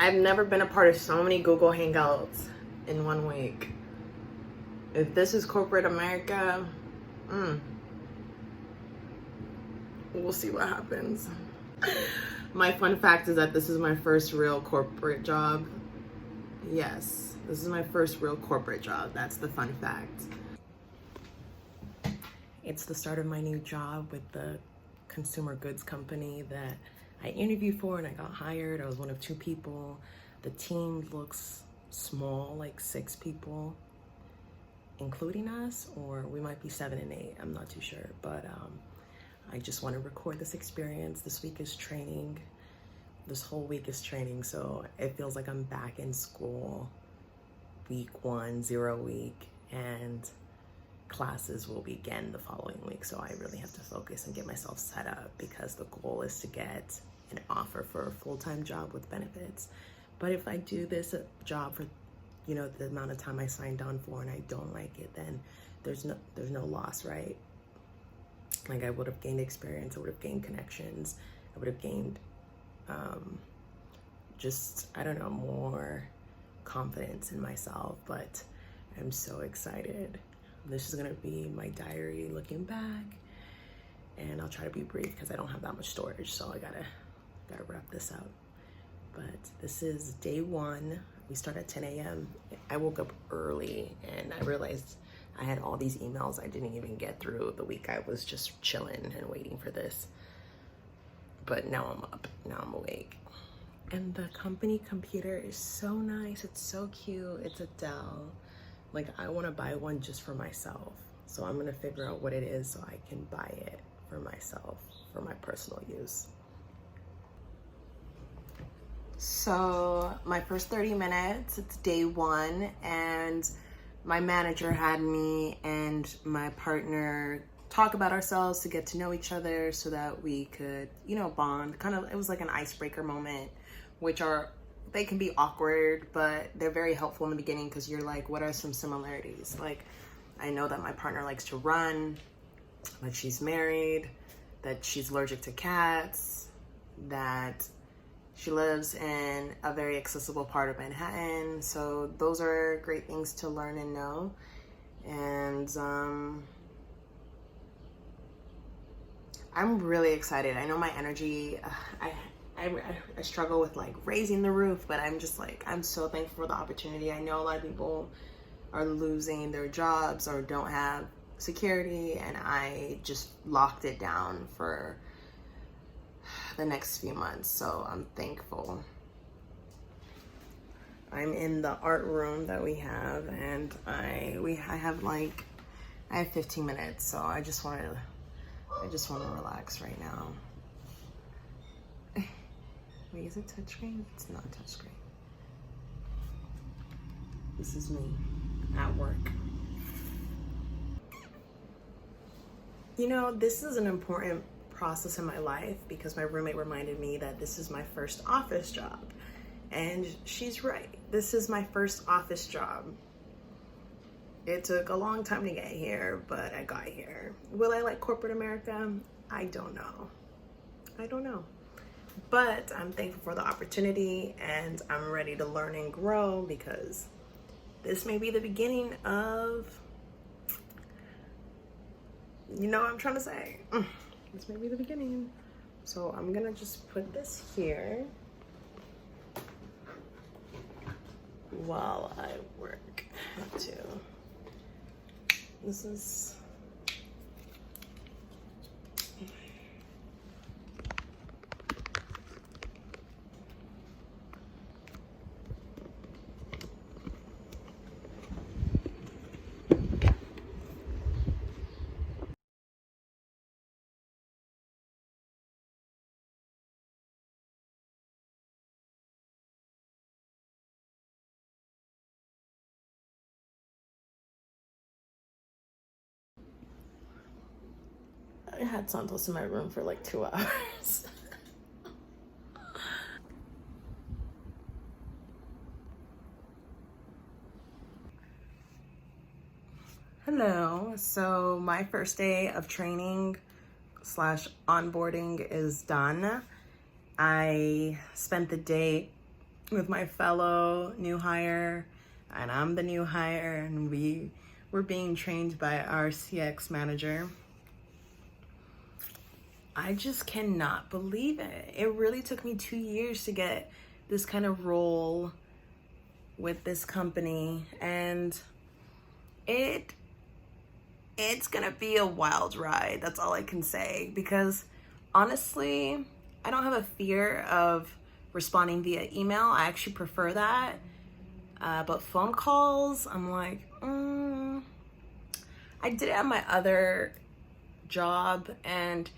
I've never been a part of so many Google Hangouts in one week. If this is corporate America, we'll see what happens. My fun fact is that this is my first real corporate job. Yes, this is my first real corporate job. That's the fun fact. It's the start of my new job with the consumer goods company that I interviewed for and I got hired. I was one of 2 people. The team looks small, like 6 people, including us, or we might be 7 and 8. I'm not too sure, but I just want to record this experience. This week is training. This whole week is training, so it feels like I'm back in school. Week 1, 0 week, and classes will begin the following week. So I really have to focus and get myself set up because the goal is to get an offer for a full-time job with benefits. But if I do this job for, you know, the amount of time I signed on for and I don't like it, then there's no loss, right? Like I would have gained experience, I would have gained connections, I would have gained just, I don't know, more confidence in myself. But I'm so excited. This is gonna be my diary looking back, and I'll try to be brief because I don't have that much storage, so I gotta wrap this up. But this is day 1. We start at 10 a.m. I woke up early and I realized I had all these emails I didn't even get through the week. I was just chilling and waiting for this. But now I'm up, now I'm awake. And the company computer is so nice, it's so cute, it's a Dell. Like I wanna buy one just for myself. So I'm gonna figure out what it is so I can buy it for myself, for my personal use. So my first 30 minutes, it's day 1, and my manager had me and my partner talk about ourselves to get to know each other so that we could, you know, bond. Kind of, it was like an icebreaker moment, which they can be awkward, but they're very helpful in the beginning because you're like, what are some similarities? Like, I know that my partner likes to run, that she's married, that she's allergic to cats, that she lives in a very accessible part of Manhattan. So those are great things to learn and know. And I'm really excited. I know my energy, I struggle with like raising the roof, but I'm just like, I'm so thankful for the opportunity. I know a lot of people are losing their jobs or don't have security, and I just locked it down for the next few months, so I'm thankful. I'm in the art room that we have, and I have 15 minutes, so I just want to relax right now. Wait, is it touchscreen? It's not touchscreen. This is me at work. You know, this is an important process in my life because my roommate reminded me that this is my first office job. And she's right. This is my first office job. It took a long time to get here, but I got here. Will I like corporate America? I don't know. But I'm thankful for the opportunity, and I'm ready to learn and grow because this may be the beginning of, you know what I'm trying to say. This may be the beginning. So I'm gonna just put this here while I work too. This is I had Santos in my room for like 2 hours. Hello. So my first day of training / onboarding is done. I spent the day with my fellow new hire, and I'm the new hire, and we're being trained by our CX manager. I just cannot believe it. It really took me 2 years to get this kind of role with this company, and it's gonna be a wild ride. That's all I can say, because honestly, I don't have a fear of responding via email. I actually prefer that. But phone calls, I'm like, I did it at my other job, and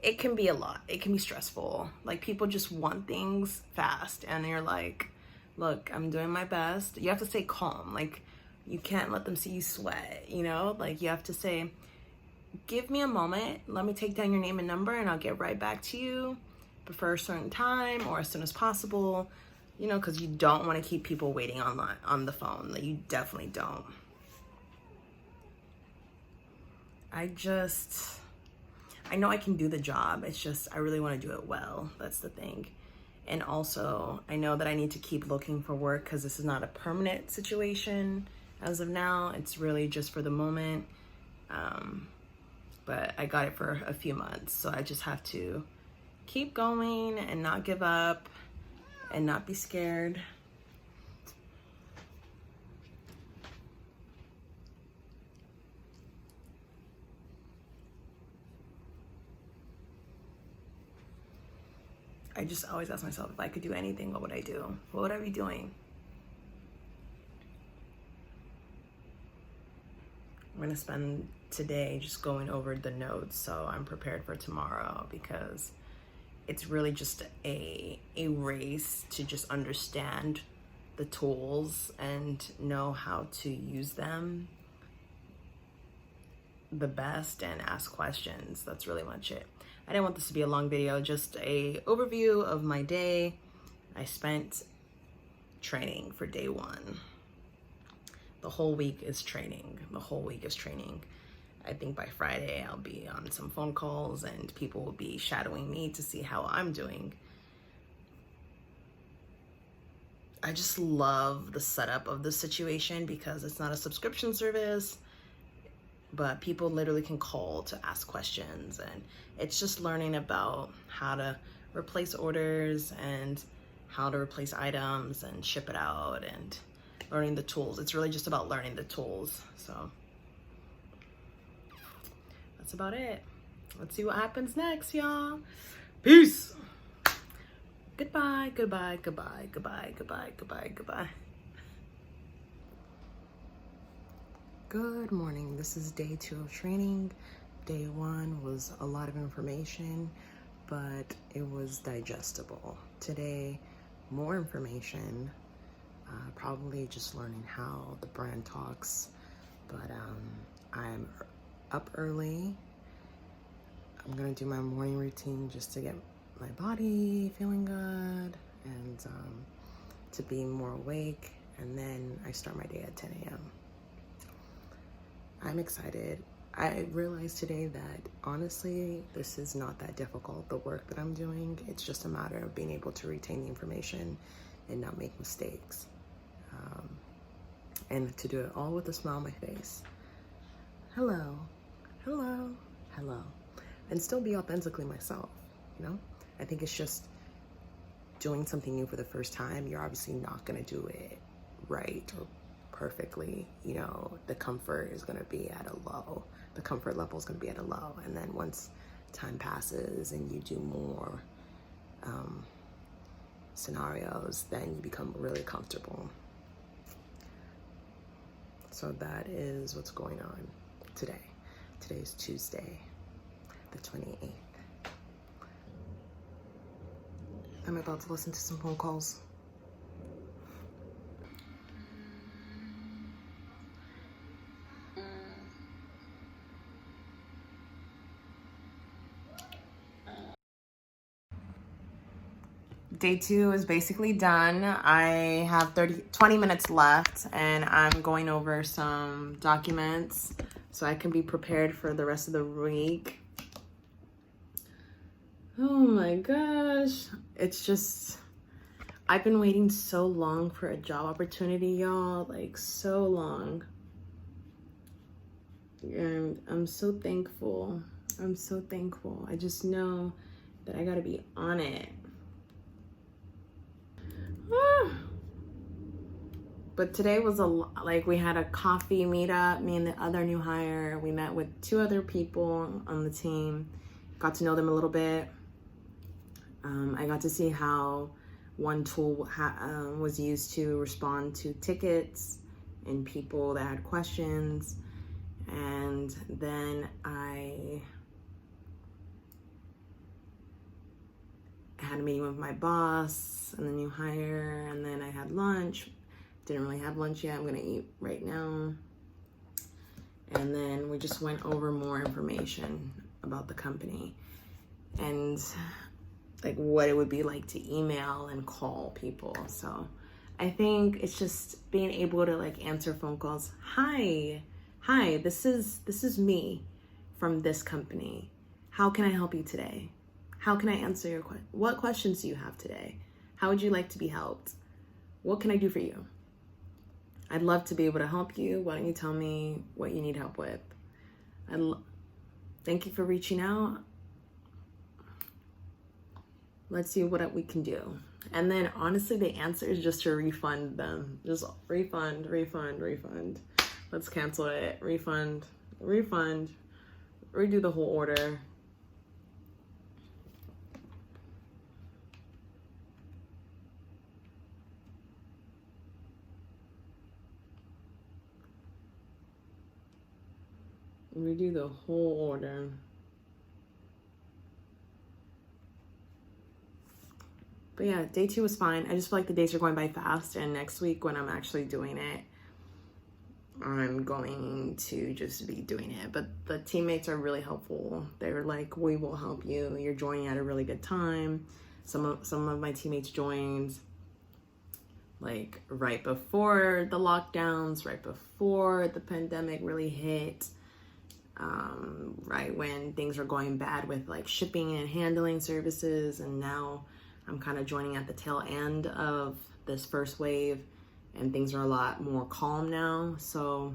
it can be a lot. It can be stressful. Like, people just want things fast, and you're like, look, I'm doing my best. You have to stay calm. Like, you can't let them see you sweat, you know? Like, you have to say, give me a moment. Let me take down your name and number, and I'll get right back to you. Prefer a certain time or as soon as possible, you know, because you don't want to keep people waiting on the phone. Like, you definitely don't. I know I can do the job. It's just, I really want to do it well. That's the thing. And also, I know that I need to keep looking for work, because this is not a permanent situation as of now. It's really just for the moment. But I got it for a few months. So I just have to keep going and not give up and not be scared. I just always ask myself, if I could do anything, what would I do? What would I be doing? I'm gonna spend today just going over the notes so I'm prepared for tomorrow, because it's really just a race to just understand the tools and know how to use them the best and ask questions. That's really much it. I didn't want this to be a long video, just a overview of my day. I spent training for day 1. The whole week is training. I think by Friday I'll be on some phone calls, and people will be shadowing me to see how I'm doing. I just love the setup of the situation, because it's not a subscription service, but people literally can call to ask questions, and it's just learning about how to replace orders and how to replace items and ship it out, and learning the tools. It's really just about learning the tools. So that's about it. Let's see what happens next, y'all. Peace. Goodbye, goodbye, goodbye, goodbye, goodbye, goodbye, goodbye. Good morning. This is day 2 of training. Day 1 was a lot of information, but it was digestible. Today, more information, probably just learning how the brand talks, but I'm up early. I'm gonna do my morning routine just to get my body feeling good and to be more awake, and then I start my day at 10 a.m. I'm excited. I realized today that honestly, this is not that difficult, the work that I'm doing. It's just a matter of being able to retain the information and not make mistakes. And to do it all with a smile on my face. Hello, hello, hello. And still be authentically myself, you know? I think it's just doing something new for the first time. You're obviously not gonna do it right or perfectly. You know, the comfort is gonna be at a low. The comfort level is gonna be at a low. And then once time passes and you do more scenarios, then you become really comfortable. So that is what's going on today. Today is Tuesday, the 28th. I'm about to listen to some phone calls. Day 2 is basically done. I have 20 minutes left, and I'm going over some documents so I can be prepared for the rest of the week. Oh my gosh. It's just, I've been waiting so long for a job opportunity, y'all, like so long. And I'm so thankful. I'm so thankful. I just know that I gotta be on it. But today was like we had a coffee meetup, me and the other new hire. We met with 2 other people on the team, got to know them a little bit. I got to see how one tool was used to respond to tickets and people that had questions. And then I had a meeting with my boss and the new hire, and then I had lunch. Didn't really have lunch yet. I'm gonna eat right now. And then we just went over more information about the company and like what it would be like to email and call people. So I think it's just being able to like answer phone calls. Hi, this is me from this company. How can I help you today? How can I answer your what questions do you have today? How would you like to be helped? What can I do for you? I'd love to be able to help you. Why don't you tell me what you need help with? Thank you for reaching out. Let's see what we can do. And then honestly, the answer is just to refund them. Just refund. Let's cancel it. Refund. Redo the whole order. Redo the whole order. But yeah, day 2 was fine. I just feel like the days are going by fast, and next week when I'm actually doing it, I'm going to just be doing it. But the teammates are really helpful. They're like, we will help you. You're joining at a really good time. Some of my teammates joined like right before the lockdowns, right before the pandemic really hit. Right when things were going bad with like shipping and handling services, and now I'm kind of joining at the tail end of this first wave, and things are a lot more calm now, so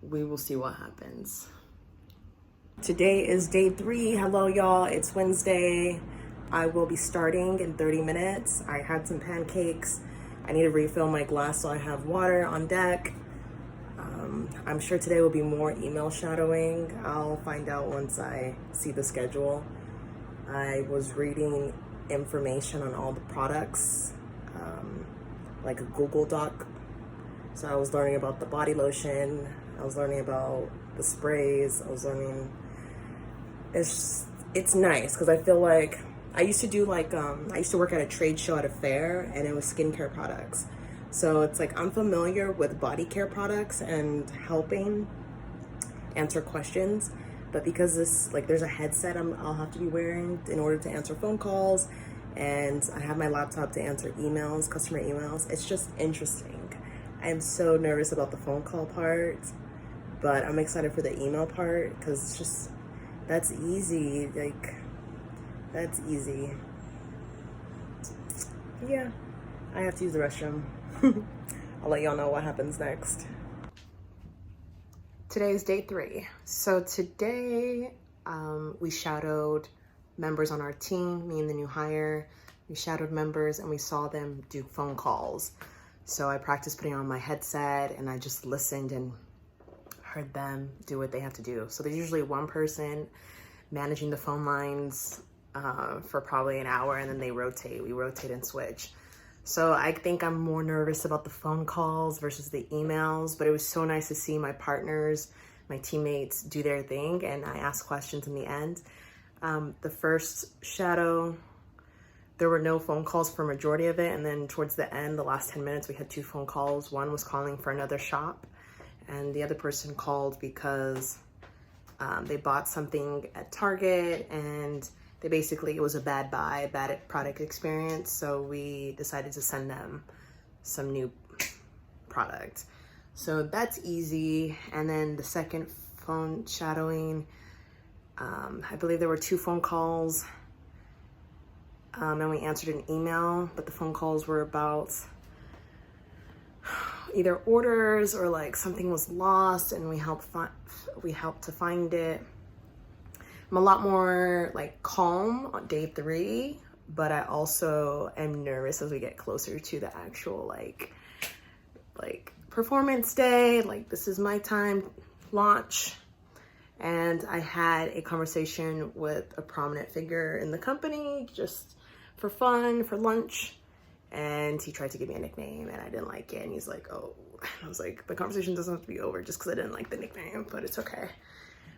we will see what happens. Today is day 3. Hello y'all, it's Wednesday. I will be starting in 30 minutes. I had some pancakes. I need to refill my glass so I have water on deck. I'm sure today will be more email shadowing. I'll find out once I see the schedule. I was reading information on all the products, like a Google Doc. So I was learning about the body lotion. I was learning about the sprays. I was learning, it's nice because I feel like I used to do like, I used to work at a trade show at a fair, and it was skincare products. So it's like I'm familiar with body care products and helping answer questions, but because this, like there's a headset I'll have to be wearing in order to answer phone calls, and I have my laptop to answer emails, customer emails. It's just interesting. I'm so nervous about the phone call part, but I'm excited for the email part because it's just, that's easy. Like, that's easy. Yeah, I have to use the restroom. I'll let y'all know what happens next. Today is day 3. So today we shadowed members on our team, me and the new hire. We shadowed members and we saw them do phone calls. So I practiced putting on my headset and I just listened and heard them do what they have to do. So there's usually one person managing the phone lines for probably an hour, and then they rotate. We rotate and switch. So I think I'm more nervous about the phone calls versus the emails, but it was so nice to see my partners, my teammates do their thing, and I asked questions in the end. The first shadow, there were no phone calls for majority of it, and then towards the end, the last 10 minutes, we had 2 phone calls. One was calling for another shop, and the other person called because they bought something at Target, and they basically, it was a bad product experience, so we decided to send them some new product. So that's easy. And then the second phone shadowing, I believe there were 2 phone calls. and we answered an email, but the phone calls were about either orders or like something was lost, and we helped to find it. I'm a lot more like calm on day 3, but I also am nervous as we get closer to the actual like performance day. Like, this is my time, launch. And I had a conversation with a prominent figure in the company just for fun, for lunch. And he tried to give me a nickname and I didn't like it. And he's like, oh, I was like, the conversation doesn't have to be over just because I didn't like the nickname, but it's okay.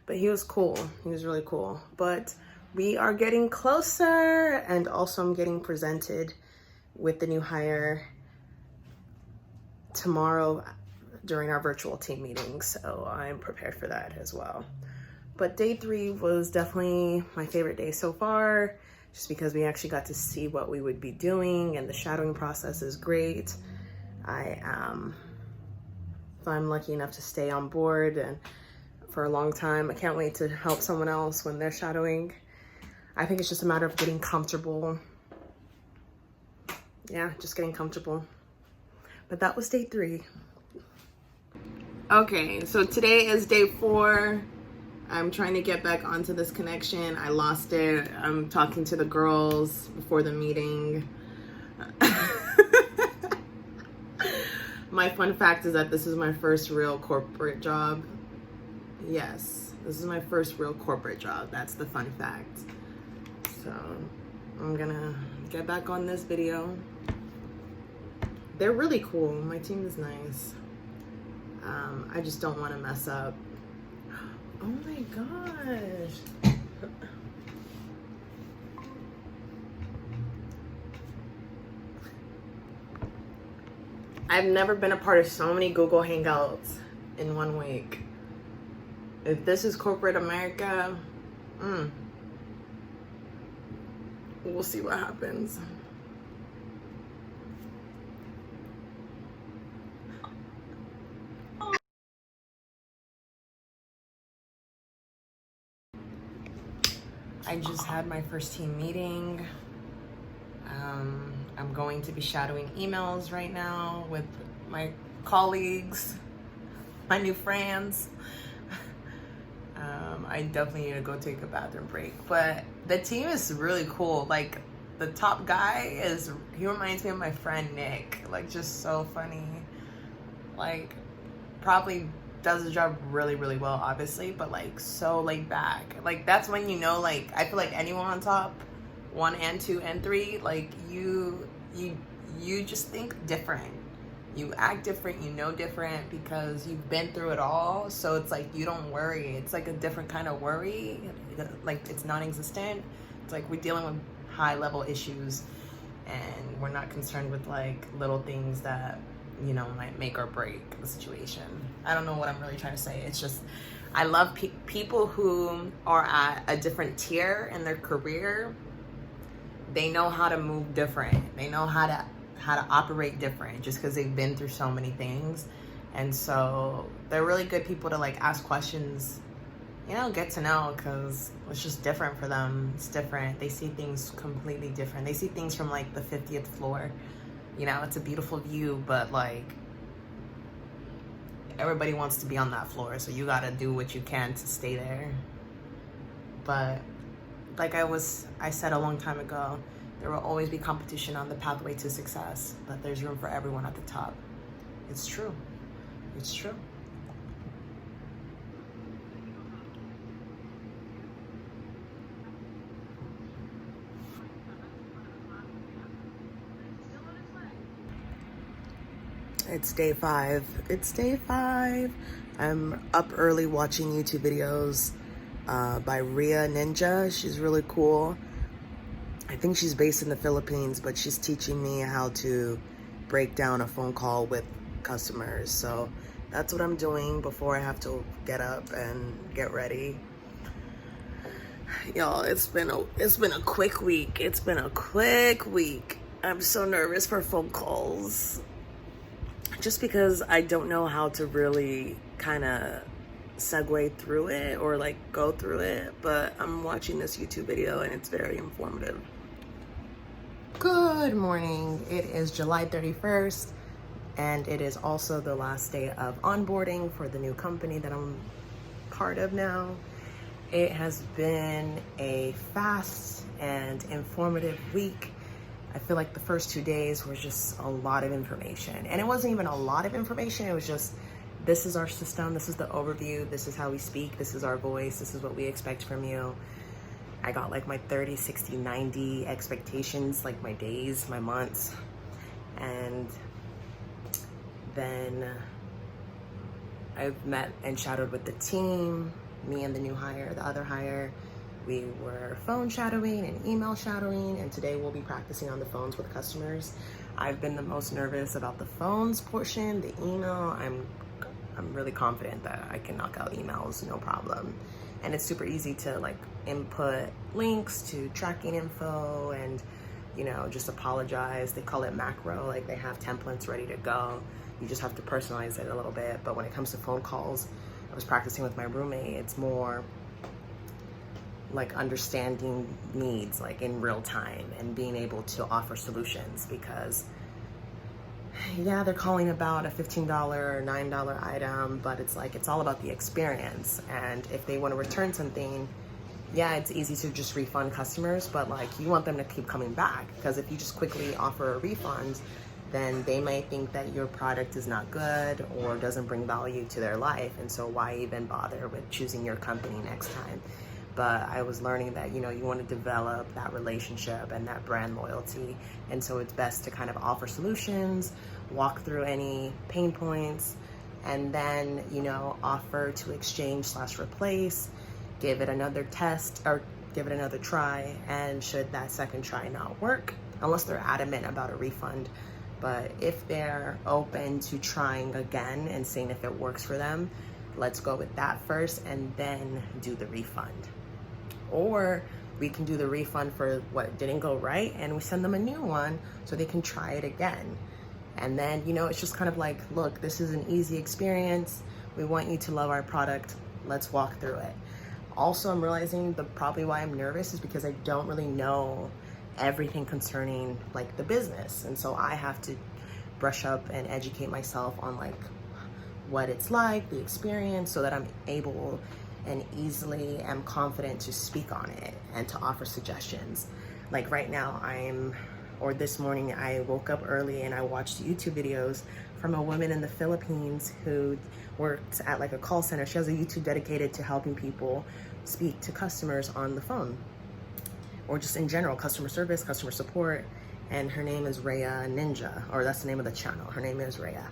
But he was cool. He was really cool. But we are getting closer, and also I'm getting presented with the new hire tomorrow during our virtual team meeting. So I'm prepared for that as well. But day 3 was definitely my favorite day so far, just because we actually got to see what we would be doing, and the shadowing process is great. I'm lucky enough to stay on board and for a long time. I can't wait to help someone else when they're shadowing. I think it's just a matter of getting comfortable. Yeah, just getting comfortable. But that was day 3. Okay, so today is day 4. I'm trying to get back onto this connection. I lost it. I'm talking to the girls before the meeting. My fun fact is that this is my first real corporate job. Yes, this is my first real corporate job. That's the fun fact. So I'm gonna get back on this video. They're really cool. My team is nice. I just don't want to mess up. Oh my gosh. I've never been a part of so many Google Hangouts in one week. If this is corporate America, we'll see what happens. I just had my first team meeting. I'm going to be shadowing emails right now with my colleagues, my new friends. I definitely need to go take a bathroom break. But the team is really cool. Like, the top guy he reminds me of my friend Nick. Like, just so funny. Like, probably does the job really, really well, obviously, but like so laid back. Like, that's when you know, like, I feel like anyone on top 1 and 2 and 3, like, you just think different. You act different, you know different, because you've been through it all. So it's like you don't worry. It's like a different kind of worry. Like, it's non-existent. It's like we're dealing with high level issues, and we're not concerned with like little things that, you know, might make or break the situation. I don't know what I'm really trying to say. It's just, I love people who are at a different tier in their career. They know how to move different. They know how to operate different, just because they've been through so many things. And so they're really good people to like ask questions, you know, get to know, because it's just different for them. It's different. They see things completely different. They see things from like the 50th floor. You know, it's a beautiful view, but like everybody wants to be on that floor, so you gotta do what you can to stay there. But like I said a long time ago, there will always be competition on the pathway to success, but there's room for everyone at the top. It's true. It's true. It's day 5. It's day 5. I'm up early watching YouTube videos by Rhea Ninja. She's really cool. I think she's based in the Philippines, but she's teaching me how to break down a phone call with customers. So that's what I'm doing before I have to get up and get ready. Y'all, it's been a quick week. It's been a quick week. I'm so nervous for phone calls, just because I don't know how to really kind of segue through it or like go through it. But I'm watching this YouTube video and it's very informative. Good morning. It is July 31st, and it is also the last day of onboarding for the new company that I'm part of now. It has been a fast and informative week. I feel like the first 2 days were just a lot of information. And it wasn't even a lot of information, it was just, this is our system, this is the overview, this is how we speak, this is our voice, this is what we expect from you. I got like my 30, 60, 90 expectations, like my days, my months. And then I've met and shadowed with the team, me and the new hire, the other hire. We were phone shadowing and email shadowing, and today we'll be practicing on the phones with customers. I've been the most nervous about the phones portion. The email, I'm really confident that I can knock out emails, no problem. And it's super easy to like input links to tracking info and, you know, just apologize. They call it macro, like they have templates ready to go. You just have to personalize it a little bit. But when it comes to phone calls, I was practicing with my roommate, it's more like understanding needs like in real time and being able to offer solutions, because yeah, they're calling about a $15 or $9 item, but it's like, it's all about the experience. And if they want to return something, yeah, it's easy to just refund customers, but like you want them to keep coming back, because if you just quickly offer a refund, then they may think that your product is not good or doesn't bring value to their life. And so why even bother with choosing your company next time? But I was learning that, you know, you want to develop that relationship and that brand loyalty. And so it's best to kind of offer solutions, walk through any pain points, and then, you know, offer to exchange/replace, give it another test or give it another try. And should that second try not work, unless they're adamant about a refund, but if they're open to trying again and seeing if it works for them, let's go with that first and then do the refund. Or we can do the refund for what didn't go right and we send them a new one so they can try it again. And then, you know, it's just kind of like, look, this is an easy experience. We want you to love our product. Let's walk through it. Also, I'm realizing probably why I'm nervous is because I don't really know everything concerning like the business. And so I have to brush up and educate myself on like what it's like, the experience, so that I'm able and easily am confident to speak on it and to offer suggestions. Like right now this morning I woke up early and I watched YouTube videos from a woman in the Philippines who works at like a call center. She has a YouTube dedicated to helping people speak to customers on the phone, or just in general, customer service, customer support. And her name is Rhea Ninja, or that's the name of the channel. Her name is Rhea.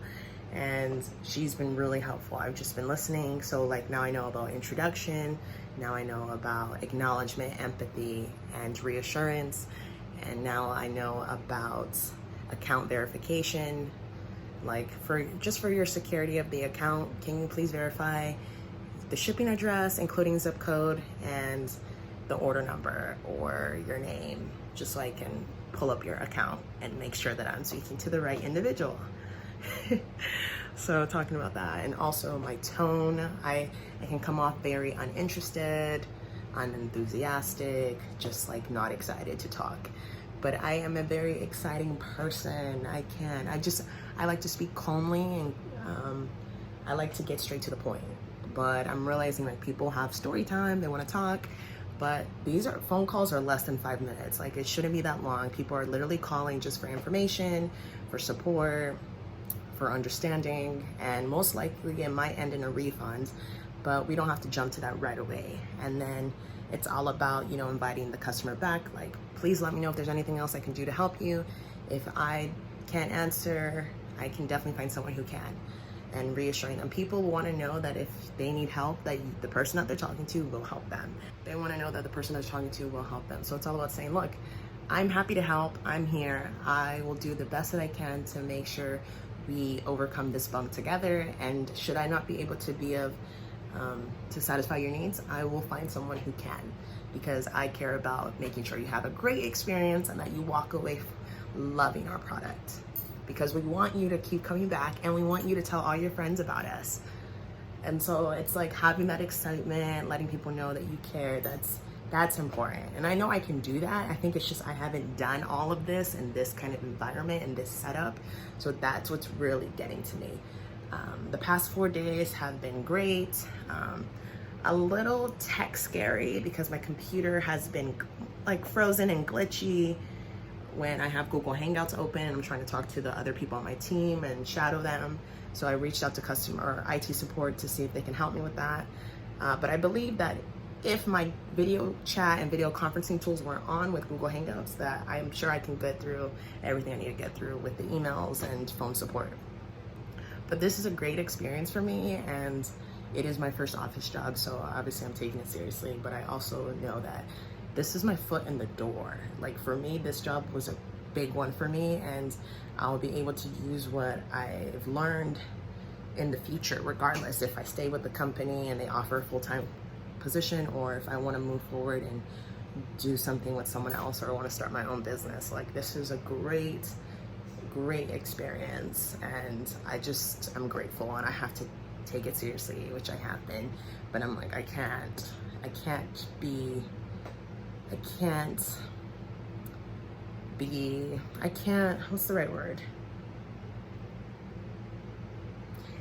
And she's been really helpful. I've just been listening. So like now I know about introduction, now I know about acknowledgement, empathy, and reassurance. And now I know about account verification. Like for your security of the account, can you please verify the shipping address, including zip code, and the order number or your name, just so I can pull up your account and make sure that I'm speaking to the right individual. So talking about that, and also my tone, I can come off very uninterested, unenthusiastic, just like not excited to talk. But I am a very exciting person. I like to speak calmly, and I like to get straight to the point. But I'm realizing like people have story time, they want to talk, but phone calls are less than 5 minutes. Like it shouldn't be that long. People are literally calling just for information, for support, for understanding, and most likely it might end in a refund, but we don't have to jump to that right away. And then it's all about, you know, inviting the customer back. Like, please let me know if there's anything else I can do to help you. If I can't answer, I can definitely find someone who can. And reassuring them. People want to know that if they need help, that the person that they're talking to will help them. They want to know that the person they're talking to will help them. So it's all about saying, look, I'm happy to help. I'm here. I will do the best that I can to make sure we overcome this bump together. And should I not be able to to satisfy your needs, I will find someone who can, because I care about making sure you have a great experience and that you walk away loving our product, because we want you to keep coming back and we want you to tell all your friends about us. And so it's like having that excitement, letting people know that you care. That's That's important. And I know I can do that. I think it's just I haven't done all of this in this kind of environment and this setup. So that's what's really getting to me. The past 4 days have been great. A little tech scary because my computer has been like frozen and glitchy when I have Google Hangouts open. I'm trying to talk to the other people on my team and shadow them. So I reached out to customer IT support to see if they can help me with that. But I believe that if my video chat and video conferencing tools weren't on with Google Hangouts, that I'm sure I can get through everything I need to get through with the emails and phone support. But this is a great experience for me, and it is my first office job, so obviously I'm taking it seriously, but I also know that this is my foot in the door. Like for me, this job was a big one for me, and I'll be able to use what I've learned in the future, regardless if I stay with the company and they offer a full-time position, or if I want to move forward and do something with someone else, or I want to start my own business. Like this is a great experience, and I'm grateful, and I have to take it seriously, which I have been, but I'm like, I can't, what's the right word?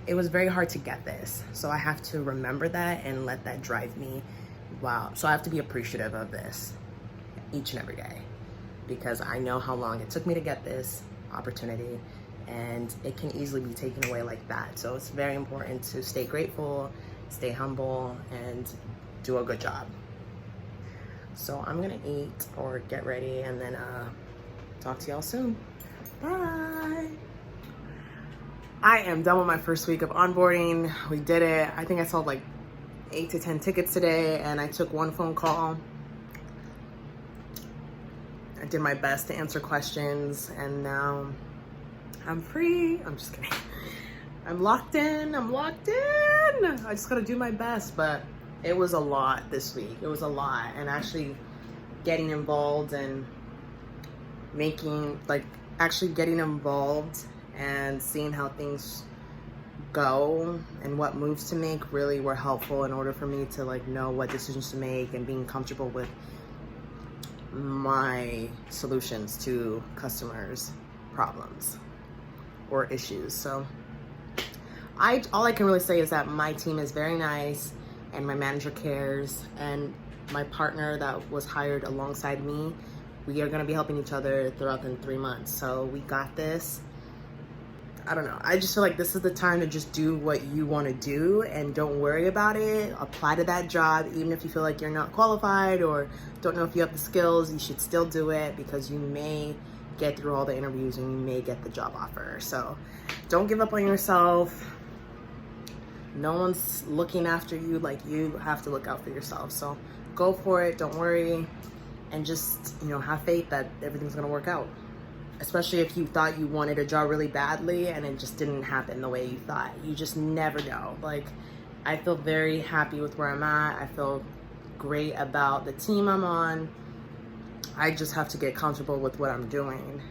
It was very hard to get this, so I have to remember that and let that drive me. Wow. So I have to be appreciative of this each and every day, because I know how long it took me to get this opportunity, and it can easily be taken away like that. So it's very important to stay grateful, stay humble, and do a good job. So I'm gonna eat or get ready, and then talk to y'all soon. Bye. I am done with my first week of onboarding. We did it. I think I sold like 8 to 10 tickets today, and I took 1 phone call. I did my best to answer questions, and now I'm free. I'm just kidding. I'm locked in. I just gotta do my best, but it was a lot this week. It was a lot, and actually getting involved and getting involved and seeing how things go and what moves to make really were helpful in order for me to like know what decisions to make, and being comfortable with my solutions to customers' problems or issues. So all I can really say is that my team is very nice, and my manager cares, and my partner that was hired alongside me, we are going to be helping each other throughout the 3 months. So we got this. I don't know. I just feel like this is the time to just do what you want to do and don't worry about it. Apply to that job. Even if you feel like you're not qualified or don't know if you have the skills, you should still do it, because you may get through all the interviews and you may get the job offer. So don't give up on yourself. No one's looking after you like you have to look out for yourself. So go for it. Don't worry. And just, have faith that everything's going to work out. Especially if you thought you wanted a job really badly and it just didn't happen the way you thought. You just never know. Like, I feel very happy with where I'm at. I feel great about the team I'm on. I just have to get comfortable with what I'm doing,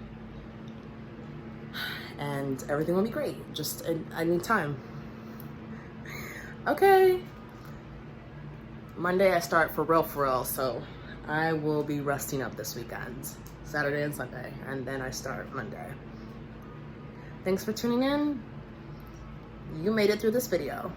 and everything will be great. I need time. Okay. Monday I start for real, so I will be resting up this weekend. Saturday and Sunday, and then I start Monday. Thanks for tuning in. You made it through this video.